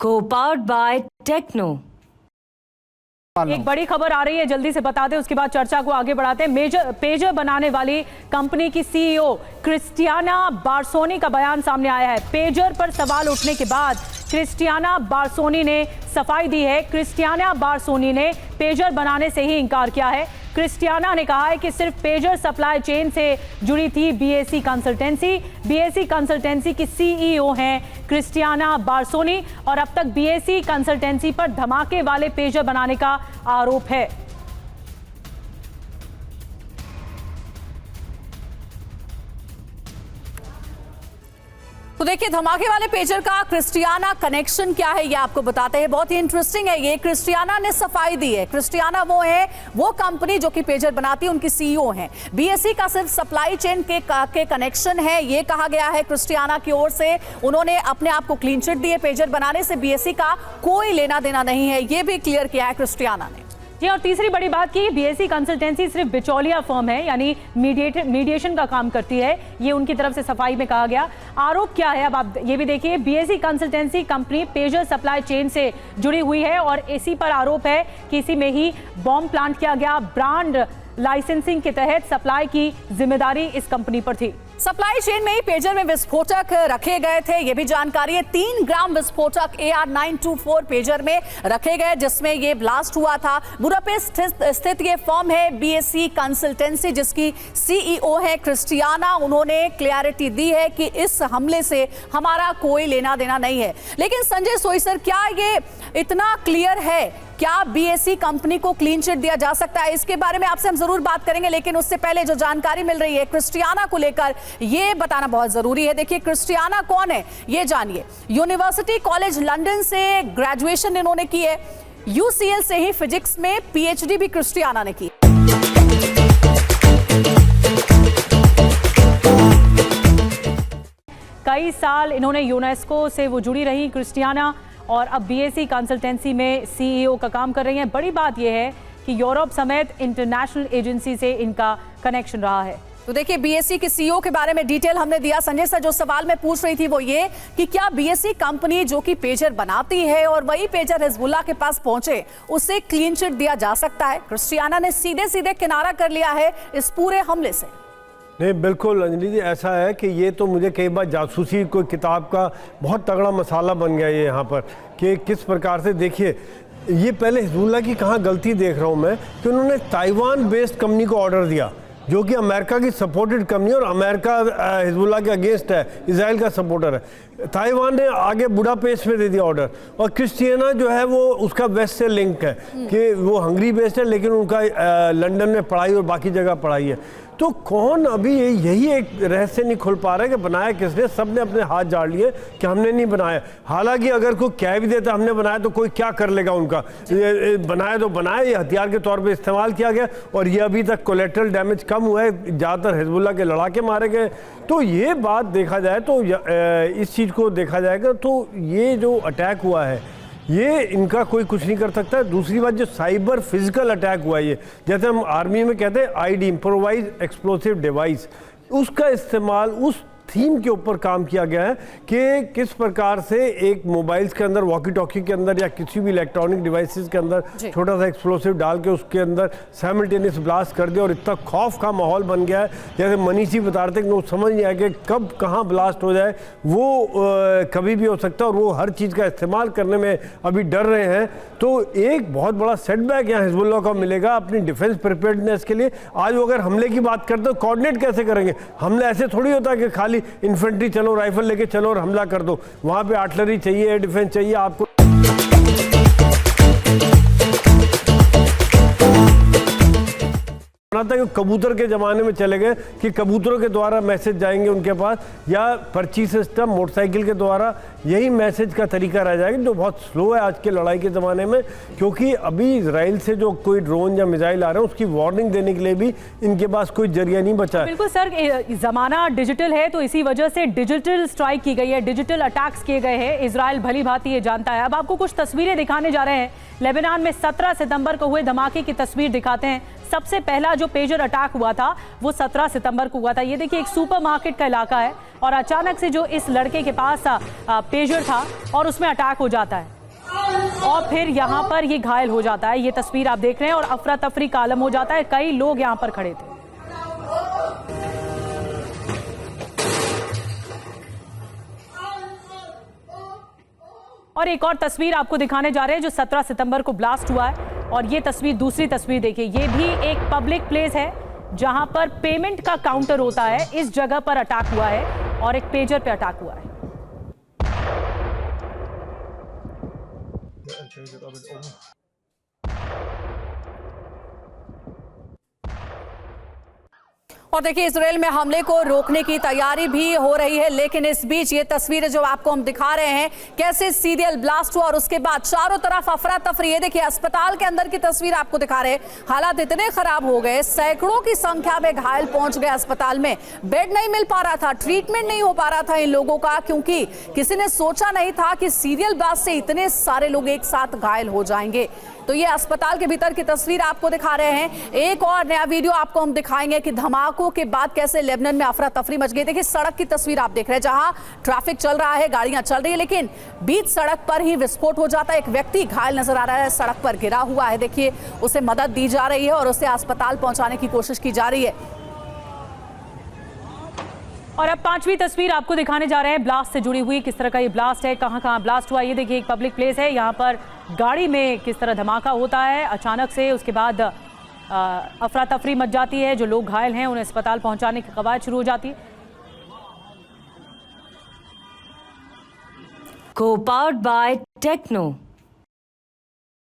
Co-powered by Techno। एक बड़ी खबर आ रही है, जल्दी से बता दें, उसके बाद चर्चा को आगे बढ़ाते हैं। पेजर बनाने वाली कंपनी की सीईओ क्रिस्टियाना बारसोनी का बयान सामने आया है। पेजर पर सवाल उठने के बाद क्रिस्टियाना बारसोनी ने सफाई दी है। क्रिस्टियाना बारसोनी ने पेजर बनाने से ही इनकार किया है। क्रिस्टियाना ने कहा है कि सिर्फ पेजर सप्लाई चेन से जुड़ी थी बीएसई कंसल्टेंसी। बीएसई कंसल्टेंसी की सीईओ हैं क्रिस्टियाना बारसोनी और अब तक बीएसई कंसल्टेंसी पर धमाके वाले पेजर बनाने का आरोप है। तो देखिए, धमाके वाले पेजर का क्रिस्टियाना कनेक्शन क्या है ये आपको बताते हैं। बहुत ही इंटरेस्टिंग है ये। क्रिस्टियाना ने सफाई दी है। क्रिस्टियाना वो कंपनी जो कि पेजर बनाती है, उनकी सीईओ हैं। बीएसई का सिर्फ सप्लाई चेन के कनेक्शन है, ये कहा गया है क्रिस्टियाना की ओर से। उन्होंने अपने आप को क्लीन चिट दी है। पेजर बनाने से बीएसई का कोई लेना देना नहीं है, ये भी क्लियर किया है क्रिस्टियाना ने। जी, और तीसरी बड़ी बात की, बीएसई कंसल्टेंसी सिर्फ बिचौलिया फर्म है, यानी मीडिएशन का काम करती है, ये उनकी तरफ से सफाई में कहा गया। आरोप क्या है अब आप ये भी देखिए। BSE consultancy company pager supply chain से जुड़ी हुई है और इसी पर आरोप है कि इसी में ही बॉम्ब प्लांट किया गया। ब्रांड लाइसेंसिंग के तहत सप्लाई की जिम्मेदारी इस कंपनी पर थी। सप्लाई चेन में ही पेजर में विस्फोटक रखे गए थे, यह भी जानकारी है। 3 ग्राम विस्फोटक AR-924 पेजर में रखे गए, जिसमें यह ब्लास्ट हुआ था। बुडापेस्ट स्थित यह फर्म है बीएसई कंसल्टेंसी, जिसकी सीईओ है क्रिस्टियाना। उन्होंने क्लैरिटी दी है कि इस हमले से हमारा कोई लेना देना नहीं है। लेकिन संजय सोई सर, क्या ये इतना क्लियर है? क्या बीएसई कंपनी को क्लीन चिट दिया जा सकता है? इसके बारे में आपसे हम जरूर बात करेंगे, लेकिन उससे पहले जो जानकारी मिल रही है क्रिस्टियाना को लेकर, ये बताना बहुत जरूरी है। देखिए, क्रिस्टियाना कौन है ये जानिए। यूनिवर्सिटी कॉलेज लंदन से ग्रेजुएशन इन्होंने की है। यूसीएल से ही फिजिक्स में पीएचडी भी क्रिस्टियाना ने की। कई साल इन्होंने यूनेस्को से वो जुड़ी रही क्रिस्टियाना, और अब बीएसई कंसल्टेंसी में सीईओ का काम कर रही हैं। बड़ी बात यह है कि यूरोप समेत इंटरनेशनल एजेंसी से इनका कनेक्शन रहा है। तो देखिए, बीएसई के सीईओ के बारे में डिटेल हमने दिया। संजय सर, जो सवाल मैं पूछ रही थी वो ये कि क्या बीएसई कंपनी जो कि पेजर बनाती है और वही पेजर हिजबुल्लाह के पास पहुंचे, उसे क्लीन चिट दिया जा सकता है? क्रिस्टियाना ने सीधे सीधे किनारा कर लिया है इस पूरे हमले से। नहीं, बिल्कुल अंजलि जी, ऐसा है कि ये तो मुझे कई बार जासूसी कोई किताब का बहुत तगड़ा मसाला बन गया ये यहाँ पर, कि किस प्रकार से देखिए, ये पहले हिजबुल्लाह की कहाँ गलती देख रहा हूँ मैं, कि उन्होंने ताइवान बेस्ड कंपनी को ऑर्डर दिया, जो कि अमेरिका की सपोर्टेड कंपनी, और अमेरिका हिजबुल्लाह के अगेंस्ट है, इजराइल का सपोर्टर है। ताइवान ने आगे बुडापेस्ट में दे दिया ऑर्डर, और क्रिस्टियाना जो है वो उसका वेस्ट से लिंक है कि वो हंगरी बेस्ड है, लेकिन उनका लंदन में पढ़ाई और बाकी जगह पढ़ाई है। तो कौन अभी यही एक रहस्य नहीं खुल पा रहा है कि बनाया किसने। सब ने अपने हाथ झाड़ लिए कि हमने नहीं बनाया। हालांकि अगर कोई कह भी देता हमने बनाया तो कोई क्या कर लेगा उनका। बनाया तो बनाया, ये हथियार के तौर पे इस्तेमाल किया गया, और ये अभी तक कोलेटरल डैमेज कम हुआ है, ज़्यादातर हिजबुल्लाह के लड़ाके मारे गए। तो ये बात देखा जाए तो इस चीज़ को देखा जाएगा तो ये जो अटैक हुआ है ये इनका कोई कुछ नहीं कर सकता। दूसरी बात, जो साइबर फिजिकल अटैक हुआ है, ये जैसे हम आर्मी में कहते हैं आईडी, इम्प्रोवाइज एक्सप्लोसिव डिवाइस, उसका इस्तेमाल उस थीम के ऊपर काम किया गया है कि किस प्रकार से एक मोबाइल्स के अंदर, वॉकी टॉकी के अंदर या किसी भी इलेक्ट्रॉनिक डिवाइसेस के अंदर छोटा सा एक्सप्लोसिव डाल के उसके अंदर साइमल्टेनियस ब्लास्ट कर दिया, और इतना खौफ का माहौल बन गया है। जैसे मनीष जी बता रहे थे कि वो समझ नहीं आया कि कब कहाँ ब्लास्ट हो जाए, वो कभी भी हो सकता है, और वो हर चीज़ का इस्तेमाल करने में अभी डर रहे हैं। तो एक बहुत बड़ा सेटबैक यहाँ हिजबुल्लाह को मिलेगा अपनी डिफेंस प्रिपेयर्डनेस के लिए। आज वो अगर हमले की बात करते हो, कोऑर्डिनेट कैसे करेंगे? हमले ऐसे थोड़ी होता है कि खाली इन्फेंट्री चलो, राइफल लेके चलो और हमला कर दो। वहां पे आर्टिलरी चाहिए, एयर डिफेंस चाहिए आपको। था कि कबूतर के ज़माने में चले गए कि कबूतरों के द्वारा मैसेज जाएंगे उनके पास, या पर्ची सिस्टम, मोटरसाइकिल के द्वारा यही मैसेज का तरीका रह जाएगा, जो बहुत स्लो है आज के लड़ाई के ज़माने में। क्योंकि अभी इजराइल से जो कोई ड्रोन या मिसाइल आ रहे हैं उसकी वार्निंग देने के लिए भी इनके पास कोई जरिया नहीं बचा है। बिल्कुल सर, ज़माना डिजिटल है तो इसी वजह से डिजिटल स्ट्राइक की गई है, डिजिटल अटैक्स किए गए हैं। इजराइल भली भांति ये जानता है। अब आपको कुछ तस्वीरें दिखाने जा रहे हैं। लेबनान में 17 सितंबर को हुए धमाके की तस्वीर दिखाते हैं। सबसे पहला जो पेजर अटैक हुआ था वो 17 सितंबर को हुआ था। ये देखिए एक सुपरमार्केट का इलाका है और अचानक से जो इस लड़के के पास पेजर था और उसमें अटैक हो जाता है और फिर यहाँ पर ये घायल हो जाता है। ये तस्वीर आप देख रहे हैं और अफरा तफरी का आलम हो जाता है। कई लोग यहाँ पर खड़े थे। और एक और तस्वीर आपको दिखाने जा रहे हैं जो 17 सितंबर को ब्लास्ट हुआ है। और ये तस्वीर, दूसरी तस्वीर देखिए, ये भी एक पब्लिक प्लेस है जहां पर पेमेंट का काउंटर होता है। इस जगह पर अटैक हुआ है और एक पेजर पे अटैक हुआ है। और देखिए इजराइल में हमले को रोकने की तैयारी भी हो रही है, लेकिन इस बीच ये तस्वीरें जो आपको हम दिखा रहे हैं कैसे सीरियल ब्लास्ट हुआ और उसके बाद चारों तरफ अफरा तफरी। ये देखिए अस्पताल के अंदर की तस्वीर आपको दिखा रहे हैं। हालात इतने खराब हो गए, सैकड़ों की संख्या में घायल पहुंच गए अस्पताल में। बेड नहीं मिल पा रहा था, ट्रीटमेंट नहीं हो पा रहा था इन लोगों का, क्योंकि किसी ने सोचा नहीं था कि सीरियल ब्लास्ट से इतने सारे लोग एक साथ घायल हो जाएंगे। तो ये अस्पताल के भीतर की तस्वीर आपको दिखा रहे हैं। एक और नया वीडियो आपको हम दिखाएंगे कि धमाकों के बाद कैसे लेबनान में अफरा तफरी मच गई। देखिए सड़क की तस्वीर आप देख रहे हैं जहां ट्रैफिक चल रहा है, गाड़ियां चल रही है, लेकिन बीच सड़क पर ही विस्फोट हो जाता है। एक व्यक्ति घायल नजर आ रहा है, सड़क पर गिरा हुआ है। देखिए उसे मदद दी जा रही है और उसे अस्पताल पहुंचाने की कोशिश की जा रही है। और अब पांचवी तस्वीर आपको दिखाने जा रहे हैं ब्लास्ट से जुड़ी हुई। किस तरह का ये ब्लास्ट है, कहां कहां ब्लास्ट हुआ। ये देखिए एक पब्लिक प्लेस है, यहाँ पर गाड़ी में किस तरह धमाका होता है अचानक से। उसके बाद अफरा तफरी मच जाती है। जो लोग घायल हैं उन्हें अस्पताल पहुंचाने की कवायद शुरू हो जाती है। Co-powered by Techno.